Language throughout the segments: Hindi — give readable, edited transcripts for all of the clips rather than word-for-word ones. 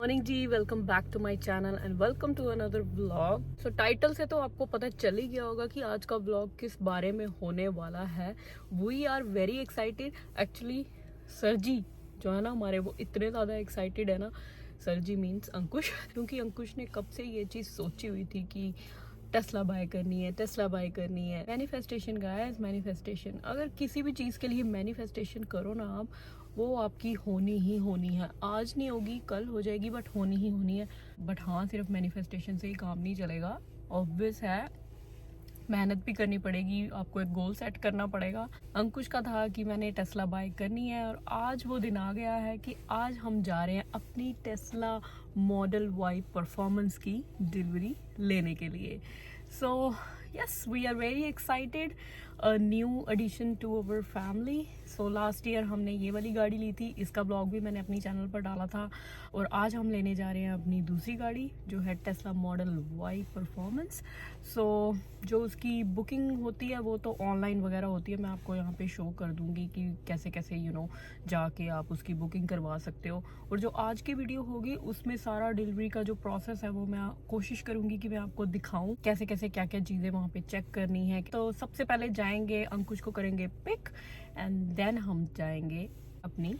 मॉर्निंग जी, welcome back to my channel and welcome to another vlog. So title से तो आपको पता चल ही गया होगा कि आज का व्लॉग किस बारे में होने वाला है। We are very excited actually. Sir ji जो है ना हमारे, वो इतने ज़्यादा एक्साइटेड है ना। सर जी मीन्स अंकुश क्योंकि अंकुश ने कब से ये चीज़ सोची हुई थी कि टेस्ला बाय करनी है, टेस्ला बाय करनी है। Manifestation guys, manifestation. अगर किसी भी चीज़ के लिए मैनिफेस्टेशन करो ना आप, वो आपकी होनी ही होनी है। आज नहीं होगी, कल हो जाएगी, बट होनी ही होनी है। बट हाँ, सिर्फ मैनिफेस्टेशन से ही काम नहीं चलेगा। ऑब्वियस है, मेहनत भी करनी पड़ेगी, आपको एक गोल सेट करना पड़ेगा। अंकुश का था कि मैंने टेस्ला बाय करनी है और आज वो दिन आ गया है कि आज हम जा रहे हैं अपनी टेस्ला मॉडल वाई परफॉर्मेंस की डिलीवरी लेने के लिए। So yes, we are very excited, a new addition to our family. So last year हमने ये वाली गाड़ी ली थी, इसका ब्लॉग भी मैंने अपनी चैनल पर डाला था। और आज हम लेने जा रहे हैं अपनी दूसरी गाड़ी जो है टेस्ला मॉडल वाई परफॉर्मेंस। सो जो उसकी बुकिंग होती है वो तो ऑनलाइन वगैरह होती है, मैं आपको यहाँ पे शो कर दूंगी कि कैसे कैसे जाके आप उसकी बुकिंग करवा सकते हो। और जो आज की वीडियो होगी उसमें सारा डिलीवरी का जो प्रोसेस है वो मैं कोशिश करूंगी कि मैं आपको दिखाऊं कैसे कैसे क्या क्या चीज़ें वहाँ पे चेक करनी है। तो सबसे पहले जाएंगे, अंकुश को करेंगे पिक एंड देन हम जाएंगे अपनी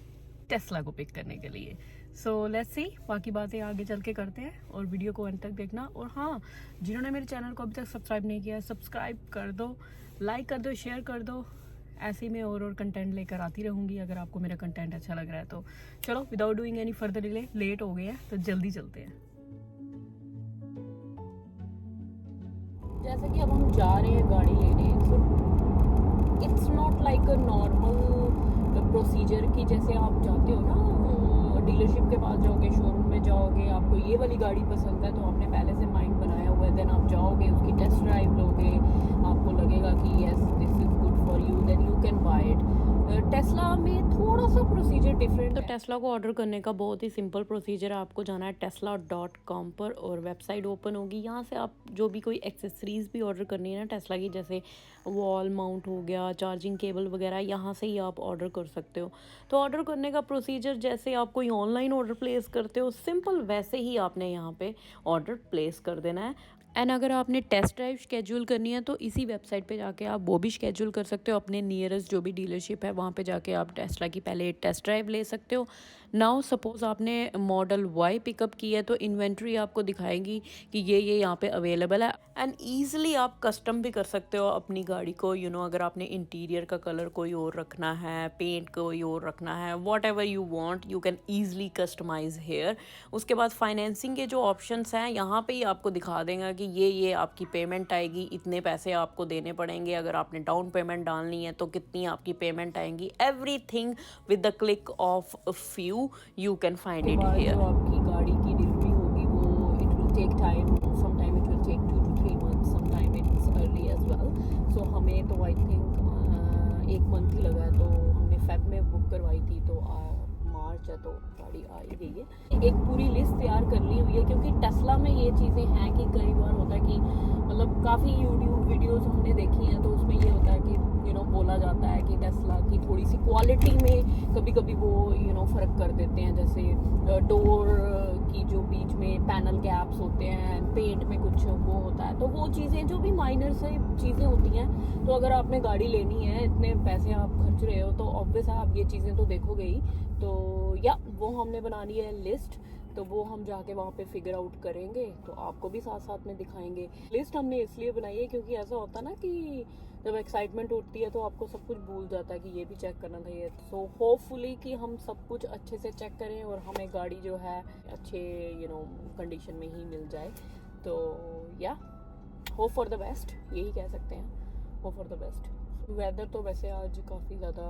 टेस्ला को पिक करने के लिए। सो लेट्स सी, बाकी बातें आगे चल के करते हैं और वीडियो को अंत तक देखना। और हाँ, जिन्होंने मेरे चैनल को अभी तक सब्सक्राइब नहीं किया है, सब्सक्राइब कर दो, लाइक कर दो, शेयर कर दो। ऐसे ही मैं और कंटेंट लेकर आती रहूँगी अगर आपको मेरा कंटेंट अच्छा लग रहा है तो। चलो, without doing any further delay, late हो गए हैं तो जल्दी चलते हैं। जैसे कि अब हम जा रहे हैं गाड़ी लेने, so it's not like a normal procedure कि जैसे आप जाते हो ना डीलरशिप के पास जाओगे, शोरूम में जाओगे, आपको ये वाली गाड़ी पसंद है तो आपने पहले से माइंड बनाया हुआ है, देन आप जाओगे, उसकी टेस्ट ड्राइव लोगे, आपको लगेगा कि yes this is good for you, then you can buy it. Tesla में थोड़ा सा प्रोसीजर डिफरेंट। तो टेस्ला को ऑर्डर करने का बहुत ही सिंपल प्रोसीजर है। आपको जाना है tesla.com पर और वेबसाइट ओपन होगी। यहाँ से आप जो भी कोई एक्सेसरीज भी ऑर्डर करनी है ना टेस्ला की, जैसे वॉल माउंट हो गया, चार्जिंग केबल वगैरह, यहाँ से ही आप ऑर्डर कर सकते हो। तो ऑर्डर करने का प्रोसीजर जैसे आप कोई ऑनलाइन ऑर्डर प्लेस करते हो सिंपल, वैसे ही आपने यहाँ पे ऑर्डर प्लेस कर देना है। एंड अगर आपने टेस्ट ड्राइव शेड्यूल करनी है तो इसी वेबसाइट पे जाके आप वो भी शेड्यूल कर सकते हो। अपने नियरेस्ट जो भी डीलरशिप है वहाँ पे जाके आप टेस्ला की पहले टेस्ट ड्राइव ले सकते हो। नाउ सपोज़ आपने मॉडल वाई पिकअप की है तो इन्वेंट्री आपको दिखाएगी कि ये यहाँ पे अवेलेबल है। एंड ईजिली आप कस्टम भी कर सकते हो अपनी गाड़ी को। अगर आपने इंटीरियर का कलर कोई और रखना है, पेंट कोई और रखना है, whatever you want you can easily customise here. उसके बाद फाइनेंसिंग के जो ऑप्शंस हैं यहाँ पे ही आपको दिखा देगा कि ये आपकी पेमेंट आएगी, इतने पैसे आपको देने पड़ेंगे, अगर आपने डाउन पेमेंट डालनी है तो कितनी आपकी पेमेंट आएंगी। Everything with the click of a few you can find it here. जो आपकी गाड़ी की डिलीवरी होगी वो it will take time, some time it will take 2 to 3 months, some time it's early as well. So हमें तो आई थिंक 1 month ही लगा है, तो हमने फेब में बुक करवाई थी तो मार्च है तो गाड़ी आ ही गई है। एक पूरी लिस्ट तैयार कर ली हुई है क्योंकि टेस्ला में ये चीज़ें हैं कि कई बार होता है कि मतलब काफ़ी यूट्यूब वीडियोस हमने देखी हैं तो उसमें ये होता है कि बोला जाता है कि टेस्ला की थोड़ी सी क्वालिटी में कभी कभी वो फ़र्क कर देते हैं। जैसे डोर की जो बीच में पैनल गैप्स होते हैं, पेंट में कुछ वो होता है, तो वो चीज़ें जो भी माइनर से चीज़ें होती हैं। तो अगर आपने गाड़ी लेनी है, इतने पैसे आप खर्च रहे हो तो ऑब्वियस है आप ये चीज़ें तो देखोगे ही। तो या वो हमने बनानी है लिस्ट, तो वो हम जाके वहाँ पे फिगर आउट करेंगे तो आपको भी साथ साथ में दिखाएंगे। लिस्ट हमने इसलिए बनाई है क्योंकि ऐसा होता है ना कि जब एक्साइटमेंट होती है तो आपको सब कुछ भूल जाता है कि ये भी चेक करना था ये। सो होपफुली कि हम सब कुछ अच्छे से चेक करें और हमें गाड़ी जो है अच्छे कंडीशन में ही मिल जाए। तो या होप फॉर द बेस्ट, यही कह सकते हैं, hope for the best. Weather तो वैसे आज काफ़ी ज़्यादा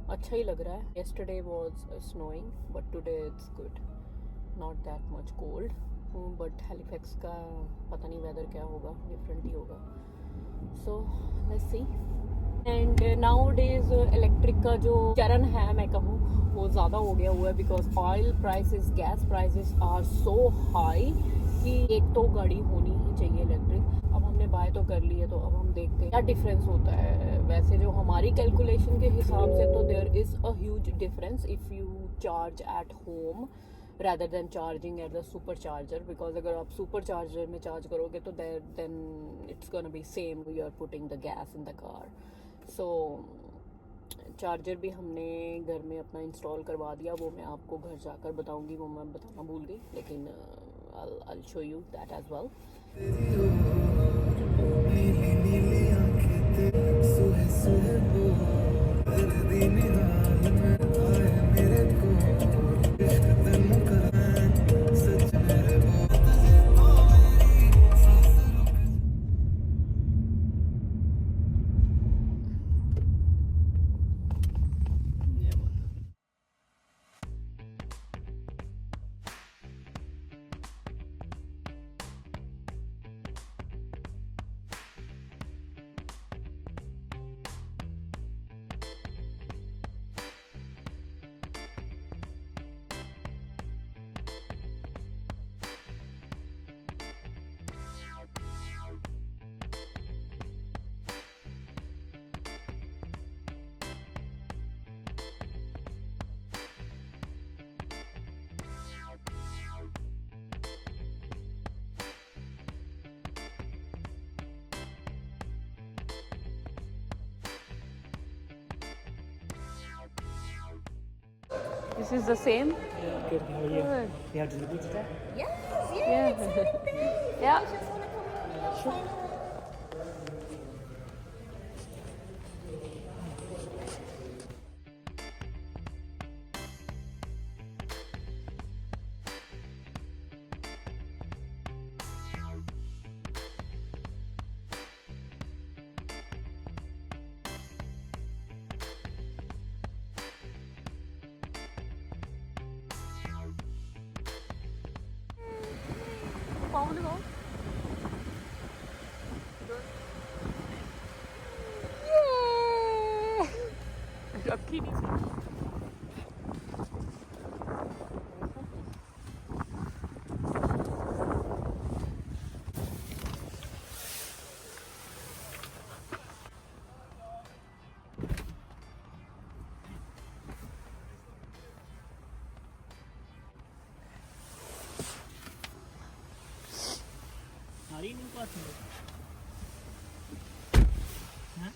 अच्छा ही लग रहा है। Yesterday was snowing but today it's good, not that much cold. But Halifax का पता नहीं वेदर क्या होगा, डिफरेंट ही होगा। So let's see. And now days electric का जो चरण है मैं कहूँ वो ज़्यादा हो गया हुआ है because oil prices, gas prices are so high कि एक तो गाड़ी होनी ही चाहिए इलेक्ट्रिक। अब हमने बाय तो कर ली है तो अब हम देखते हैं क्या डिफरेंस होता है। वैसे जो हमारी कैलकुलेशन के हिसाब से तो there is a huge difference if you charge at home rather than charging at the supercharger, because अगर आप supercharger में charge करोगे तो then it's gonna be same, you are putting the gas in the car. So charger भी हमने घर में अपना इंस्टॉल करवा दिया, वो मैं आपको घर जाकर बताऊंगी, वो मैं बताना भूल गई, लेकिन I'll show you that as well. This is the same? Good, how are you? Good. You have delivery today? Yes, yeah. Yeah. Yeah. Just want to come and रखी नहीं। आ रही नहीं पास में? हाँ?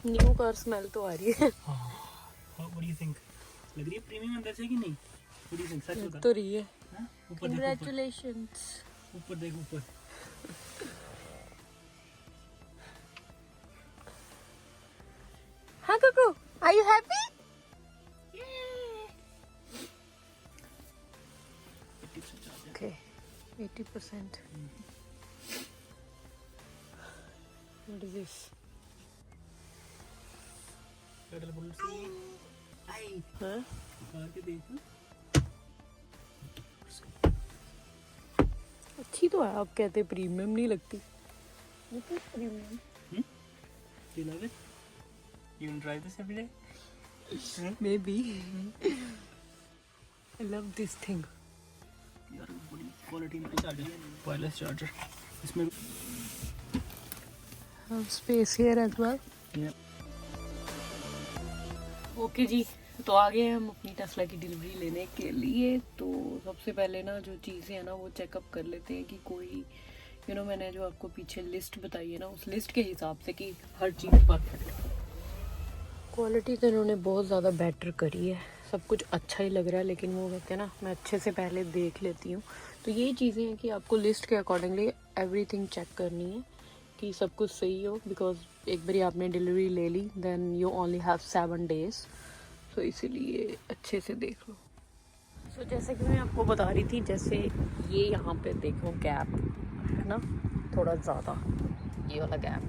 न्यू कार स्मेल तो आ रही है। What do you think? लग रही है प्रीमियम अंदर से कि नहीं? What do you think? सच बता। तो रही है। हाँ? ऊपर देख, congratulations. ऊपर देख, ऊपर। Huh, Cuckoo? Are you happy? 80% charge है। Okay, 80%. What is this? Pedal bullet से आई हाँ? कार के देख। अच्छी तो है, आप कहते प्रीमियम नहीं लगती। Premium. Do you love it? You want to drive this every day? Maybe. I love this thing. यार बड़ी क्वालिटी में चार्जर है, वायरलेस चार्जर। इसमें Space here as well. Okay जी, तो आ गए हम अपनी टेस्ला की डिलीवरी लेने के लिए। तो सबसे पहले ना जो चीज़ें हैं ना वो चेकअप कर लेते हैं कि कोई मैंने जो आपको पीछे लिस्ट बताई है ना, उस लिस्ट के हिसाब से कि हर चीज़ परफेक्ट है। क्वालिटी तो इन्होंने बहुत ज़्यादा बेटर करी है, सब कुछ अच्छा ही लग रहा है, लेकिन वो कहते हैं ना मैं अच्छे से पहले देख लेती हूँ। तो ये चीज़ें हैं कि आपको लिस्ट के अकॉर्डिंगली एवरीथिंग चेक करनी है कि सब कुछ सही हो, बिकॉज एक बारी आपने डिलीवरी ले ली then you only have 7 days, तो इसीलिए अच्छे से देख लो। सो जैसे कि मैं आपको बता रही थी, जैसे ये यहाँ पे देखो गैप है ना, थोड़ा ज़्यादा ये वाला गैप,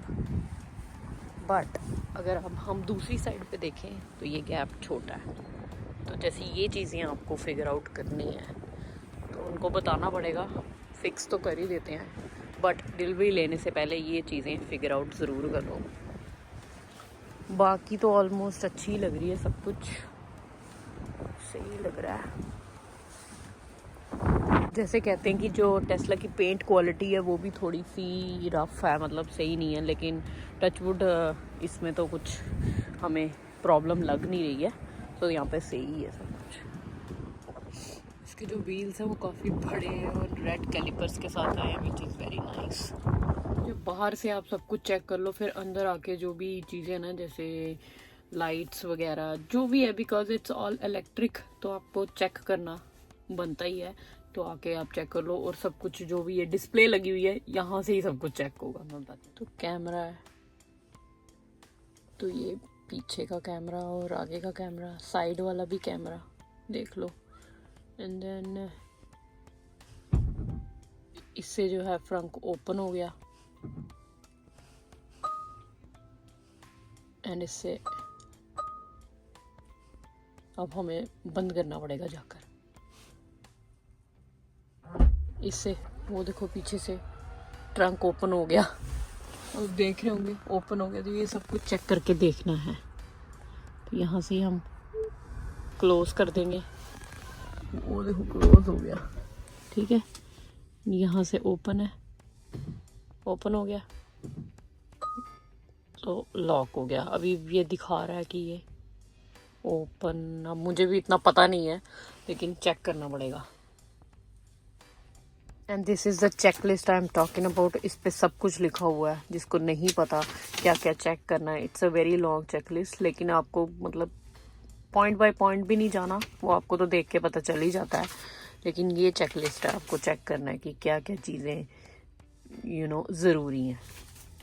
बट अगर अब हम दूसरी साइड पे देखें तो ये गैप छोटा है। तो जैसे ये चीज़ें आपको फिगर आउट करनी है तो उनको बताना पड़ेगा, फिक्स तो कर ही देते हैं, बट डिलीवरी लेने से पहले ये चीज़ें फिगर आउट ज़रूर करो। बाकी तो ऑलमोस्ट अच्छी लग रही है, सब कुछ सही लग रहा है। जैसे कहते हैं कि जो टेस्ला की पेंट क्वालिटी है वो भी थोड़ी सी रफ़ है, मतलब सही नहीं है, लेकिन टचवुड इसमें तो कुछ हमें प्रॉब्लम लग नहीं रही है, तो यहाँ पे सही है सब कुछ। इसके जो व्हील्स हैं वो काफ़ी बड़े हैं और रेड कैलिपर्स के साथ आए हैं, विच इज़ वेरी नाइस। जब बाहर से आप सब कुछ चेक कर लो, फिर अंदर आके जो भी चीज़ें ना, जैसे लाइट्स वगैरह जो भी है, बिकॉज इट्स ऑल इलेक्ट्रिक, तो आपको चेक करना बनता ही है। तो आके आप चेक कर लो, और सब कुछ जो भी है डिस्प्ले लगी हुई है, यहाँ से ही सब कुछ चेक होगा। मैं बताती, तो कैमरा है, तो ये पीछे का कैमरा और आगे का कैमरा, साइड वाला भी कैमरा देख लो। एंड देन इससे जो है फ्रंट ओपन हो गया, एंड इससे अब हमें बंद करना पड़ेगा जाकर। इससे वो देखो पीछे से ट्रंक ओपन हो गया, अब देख रहे होंगे ओपन हो गया। तो ये सब कुछ चेक करके देखना है। तो यहाँ से हम क्लोज कर देंगे, वो देखो क्लोज हो गया, ठीक है। यहाँ से ओपन है, ओपन हो गया, तो लॉक हो गया। अभी ये दिखा रहा है कि ये ओपन, अब मुझे भी इतना पता नहीं है, लेकिन चेक करना पड़ेगा। And this is the checklist I am talking about. इस पे सब कुछ लिखा हुआ है, जिसको नहीं पता क्या क्या चेक करना है। It's a very long checklist, लेकिन आपको मतलब पॉइंट बाय पॉइंट भी नहीं जाना, वो आपको तो देख के पता चल ही जाता है। लेकिन ये चेक लिस्ट है, आपको चेक करना है कि क्या क्या चीज़ें ज़रूरी हैं।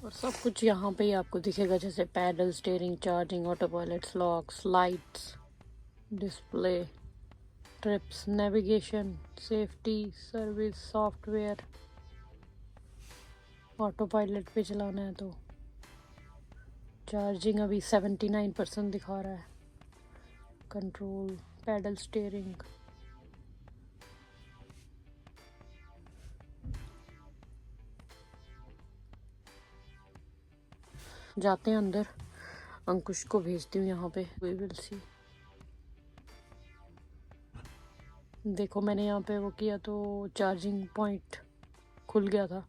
और सब कुछ यहाँ पे ही आपको दिखेगा, जैसे pedal, steering, charging, autopilots, locks, lights, display, trips, navigation, safety, service, software. Autopilot पे चलाना है तो चार्जिंग अभी 79% दिखा रहा है, कंट्रोल, पैडल, स्टीयरिंग। जाते हैं अंदर, अंकुश को भेजती हूँ यहाँ पे, वी विल सी। देखो मैंने यहाँ पे वो किया तो चार्जिंग पॉइंट खुल गया था,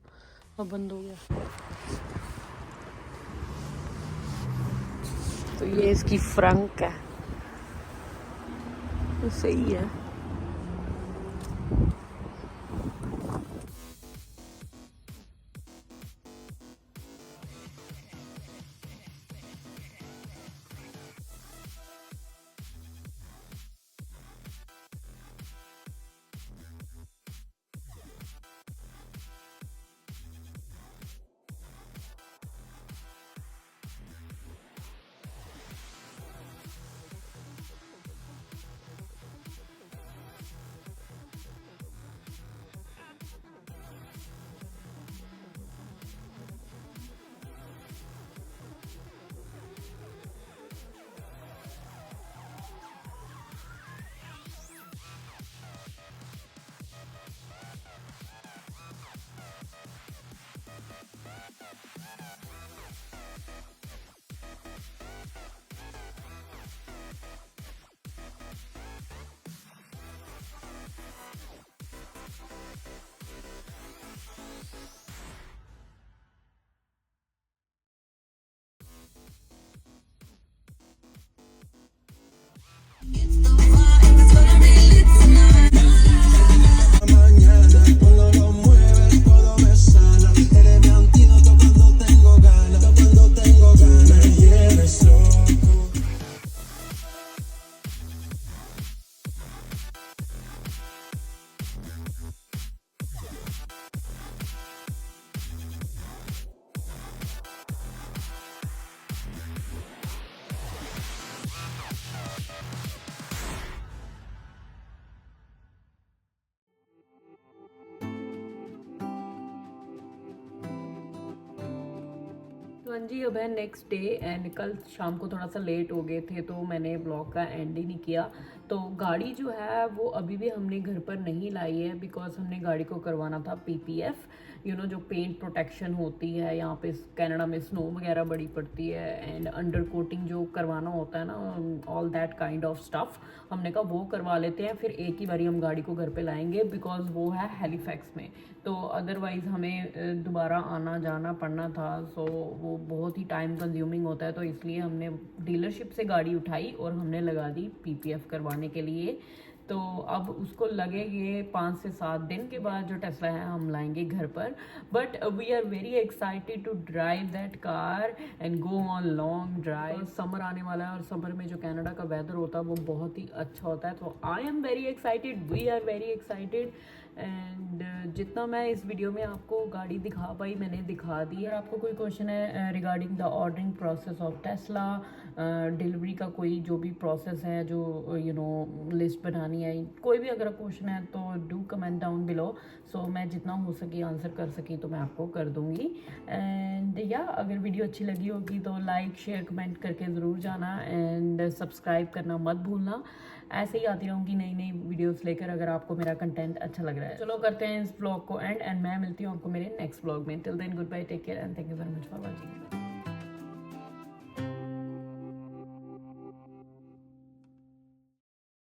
अब बंद हो गया। तो ये इसकी फ्रंक है, तो सही है। तो हाँ जी, अब है नेक्स्ट डे, एंड कल शाम को थोड़ा सा लेट हो गए थे, तो मैंने ब्लॉग का एंड ही नहीं किया। तो गाड़ी जो है वो अभी भी हमने घर पर नहीं लाई है, बिकॉज हमने गाड़ी को करवाना था PPF, जो पेंट प्रोटेक्शन होती है। यहाँ पे कनाडा में स्नो वगैरह बड़ी पड़ती है, एंड अंडर कोटिंग जो करवाना होता है ना, all that kind of stuff, हमने कहा वो करवा लेते हैं, फिर एक ही बारी हम गाड़ी को घर पे लाएंगे, बिकॉज वो है हैलिफैक्स में। तो अदरवाइज़ हमें दोबारा आना जाना पड़ना था, सो वो बहुत ही टाइम कंज्यूमिंग होता है। तो इसलिए हमने डीलरशिप से गाड़ी उठाई और हमने लगा दी PPF करवाने के लिए। तो अब उसको लगेंगे 5 से 7 दिन के बाद जो टेस्ला है हम लाएंगे घर पर. But we are very excited to drive that car and go on long drive. Summer आने वाला है और समर में जो कनाडा का वेदर होता है वो बहुत ही अच्छा होता है. तो I am very excited, we are very excited. And जितना मैं इस वीडियो में आपको गाड़ी दिखा पाई मैंने दिखा दी. अगर आपको कोई क्वेश्चन है regarding the ordering process of Tesla, delivery का कोई जो भी प्रोसेस है, जो यू नो लिस्ट बनानी है, कोई भी अगर क्वेश्चन है तो डू कमेंट डाउन बिलो. सो मैं जितना हो सके आंसर कर सकी तो मैं आपको कर दूंगी. एंड या अगर वीडियो अच्छी लगी होगी तो लाइक शेयर कमेंट करके ज़रूर जाना एंड सब्सक्राइब करना मत भूलना. ऐसे ही आती रहूँगी नई नई वीडियोस लेकर अगर आपको मेरा कंटेंट अच्छा लग रहा है. चलो करते हैं इस ब्लॉग को एंड मैं मिलती हूँ आपको मेरे नेक्स्ट ब्लॉग में. Till then goodbye, take care and thank you very much for watching.